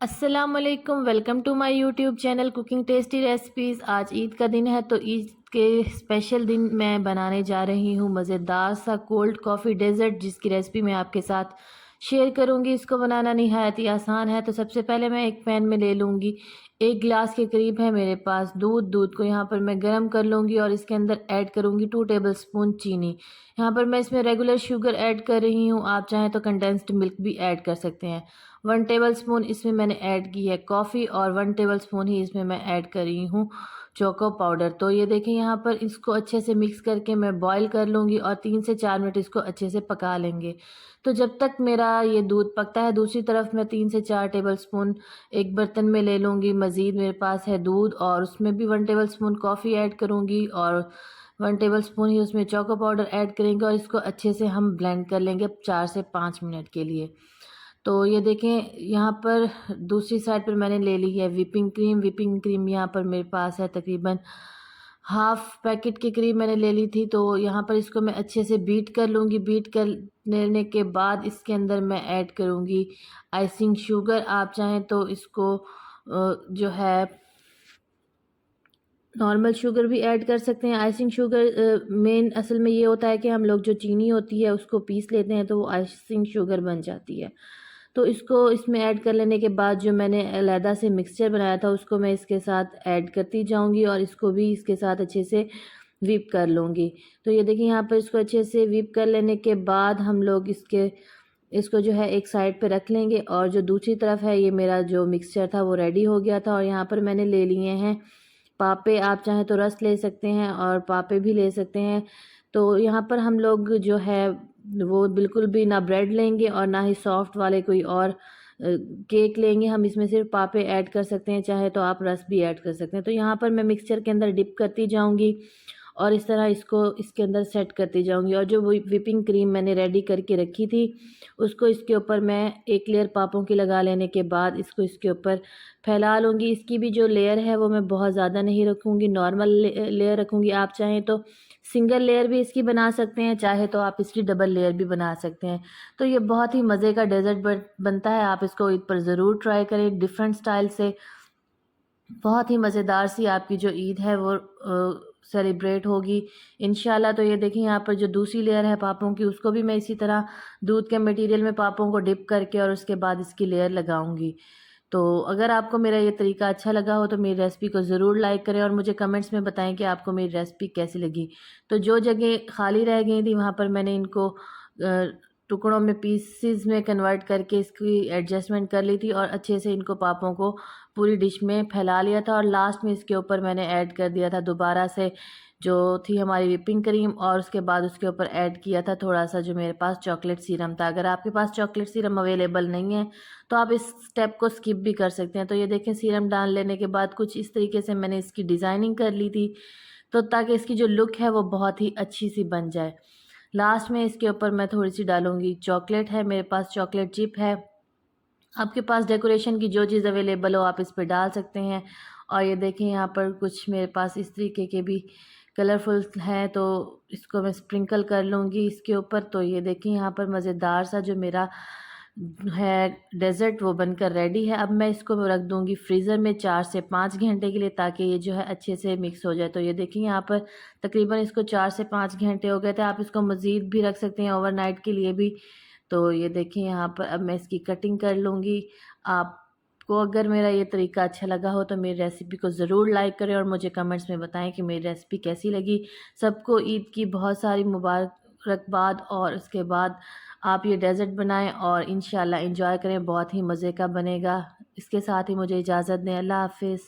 अस्सलामुअलैकुम, welcome to my YouTube channel cooking tasty recipes. आज ईद का दिन है तो ईद के स्पेशल दिन मैं बनाने जा रही हूँ मज़ेदार सा कोल्ड कॉफ़ी डेज़र्ट, जिसकी रेसिपी मैं आपके साथ शेयर करूँगी। इसको बनाना निहायत ही आसान है। तो सबसे पहले मैं एक पैन में ले लूँगी, 1 गिलास के करीब है मेरे पास दूध को यहाँ पर मैं गर्म कर लूँगी और इसके अंदर ऐड करूँगी 2 टेबलस्पून चीनी। यहाँ पर मैं इसमें रेगुलर शुगर ऐड कर रही हूँ, आप चाहें तो कंडेंस्ड मिल्क भी ऐड कर सकते हैं। 1 टेबलस्पून इसमें मैंने ऐड की है कॉफ़ी और 1 टेबलस्पून ही इसमें मैं ऐड कर रही हूँ चोको पाउडर। तो ये देखें, यहाँ पर इसको अच्छे से मिक्स करके मैं बॉईल कर लूँगी और 3 से 4 मिनट इसको अच्छे से पका लेंगे। तो जब तक मेरा ये दूध पकता है, दूसरी तरफ मैं 3 से 4 टेबलस्पून एक बर्तन में ले लूँगी। मज़ीद मेरे पास है दूध और उसमें भी 1 टेबलस्पून कॉफ़ी ऐड करूँगी और 1 टेबलस्पून ही उसमें चोको पाउडर ऐड करेंगे और इसको अच्छे से हम ब्लेंड कर लेंगे 4 से 5 मिनट के लिए। तो ये देखें, यहाँ पर दूसरी साइड पर मैंने ले ली है विपिंग क्रीम यहाँ पर मेरे पास है तकरीबन हाफ़ पैकेट के करीब मैंने ले ली थी। तो यहाँ पर इसको मैं अच्छे से बीट कर लूँगी। बीट कर लेने के बाद इसके अंदर मैं ऐड करूँगी आइसिंग शुगर। आप चाहें तो इसको जो है नॉर्मल शुगर भी ऐड कर सकते हैं। आइसिंग शुगर मेन असल में ये होता है कि हम लोग जो चीनी होती है उसको पीस लेते हैं तो वो आइसिंग शुगर बन जाती है। तो इसको इसमें ऐड कर लेने के बाद जो मैंने अलहदा से मिक्सचर बनाया था उसको मैं इसके साथ ऐड करती जाऊंगी और इसको भी इसके साथ अच्छे से व्हिप कर लूँगी। तो ये देखिए, यहाँ पर इसको अच्छे से व्हिप कर लेने के बाद हम लोग इसको जो है एक साइड पे रख लेंगे और जो दूसरी तरफ है, ये मेरा जो मिक्सचर था वो रेडी हो गया था और यहाँ पर मैंने ले लिए हैं पापे। आप चाहें तो रस ले सकते हैं और पापे भी ले सकते हैं। तो यहाँ पर हम लोग जो है वो बिल्कुल भी ना ब्रेड लेंगे और ना ही सॉफ्ट वाले कोई और केक लेंगे। हम इसमें सिर्फ पापे ऐड कर सकते हैं, चाहे तो आप रस भी ऐड कर सकते हैं। तो यहाँ पर मैं मिक्सचर के अंदर डिप करती जाऊँगी और इस तरह इसको इसके अंदर सेट करती जाऊँगी और जो व्हिपिंग क्रीम मैंने रेडी करके रखी थी उसको इसके ऊपर मैं एक लेयर पापों की लगा लेने के बाद इसको इसके ऊपर फैला लूँगी। इसकी भी जो लेयर है वो मैं बहुत ज़्यादा नहीं रखूँगी, नॉर्मल लेयर रखूँगी। आप चाहें तो सिंगल लेयर भी इसकी बना सकते हैं, चाहे तो आप इसकी डबल लेयर भी बना सकते हैं। तो ये बहुत ही मज़े का डेज़र्ट बनता है। आप इसको ईद पर ज़रूर ट्राई करें डिफरेंट स्टाइल से। बहुत ही मज़ेदार सी आपकी जो ईद है वो सेलिब्रेट होगी इंशाल्लाह। तो ये देखिए, यहाँ पर जो दूसरी लेयर है पापों की उसको भी मैं इसी तरह दूध के मटेरियल में पापों को डिप करके और उसके बाद इसकी लेयर लगाऊंगी। तो अगर आपको मेरा ये तरीका अच्छा लगा हो तो मेरी रेसिपी को ज़रूर लाइक करें और मुझे कमेंट्स में बताएं कि आपको मेरी रेसिपी कैसी लगी। तो जो जगह खाली रह गई थी वहाँ पर मैंने इनको टुकड़ों में पीसेस में कन्वर्ट करके इसकी एडजस्टमेंट कर ली थी और अच्छे से इनको पापों को पूरी डिश में फैला लिया था और लास्ट में इसके ऊपर मैंने ऐड कर दिया था दोबारा से जो थी हमारी व्हिपिंग क्रीम और उसके बाद उसके ऊपर ऐड किया था थोड़ा सा जो मेरे पास चॉकलेट सीरम था। अगर आपके पास चॉकलेट सीरम अवेलेबल नहीं है तो आप इस स्टेप को स्किप भी कर सकते हैं। तो ये देखें, सीरम डाल लेने के बाद कुछ इस तरीके से मैंने इसकी डिज़ाइनिंग कर ली थी, तो ताकि इसकी जो लुक है वो बहुत ही अच्छी सी बन जाए। लास्ट में इसके ऊपर मैं थोड़ी सी डालूंगी चॉकलेट, है मेरे पास चॉकलेट चिप है। आपके पास डेकोरेशन की जो चीज़ अवेलेबल हो आप इस पर डाल सकते हैं। और ये देखें, यहाँ पर कुछ मेरे पास इस तरीके के भी कलरफुल हैं तो इसको मैं स्प्रिंकल कर लूँगी इसके ऊपर। तो ये देखें, यहाँ पर मज़ेदार सा जो मेरा है डेज़र्ट वो बनकर रेडी है। अब मैं इसको रख दूँगी फ्रीज़र में 4 से 5 घंटे के लिए, ताकि ये जो है अच्छे से मिक्स हो जाए। तो ये देखिए, यहाँ पर तकरीबन इसको 4 से 5 घंटे हो गए थे। आप इसको मज़ीद भी रख सकते हैं ओवरनाइट के लिए भी। तो ये देखिए, यहाँ पर अब मैं इसकी कटिंग कर लूँगी। आपको अगर मेरा ये तरीका अच्छा लगा हो तो मेरी रेसिपी को ज़रूर लाइक करें और मुझे कमेंट्स में बताएं कि मेरी रेसिपी कैसी लगी। सबको ईद की बहुत सारी मुबारकबाद और उसके बाद आप ये डेज़र्ट बनाएं और इंशाल्लाह एंजॉय करें, बहुत ही मज़े का बनेगा। इसके साथ ही मुझे इजाज़त दें। अल्लाह हाफ़िज़।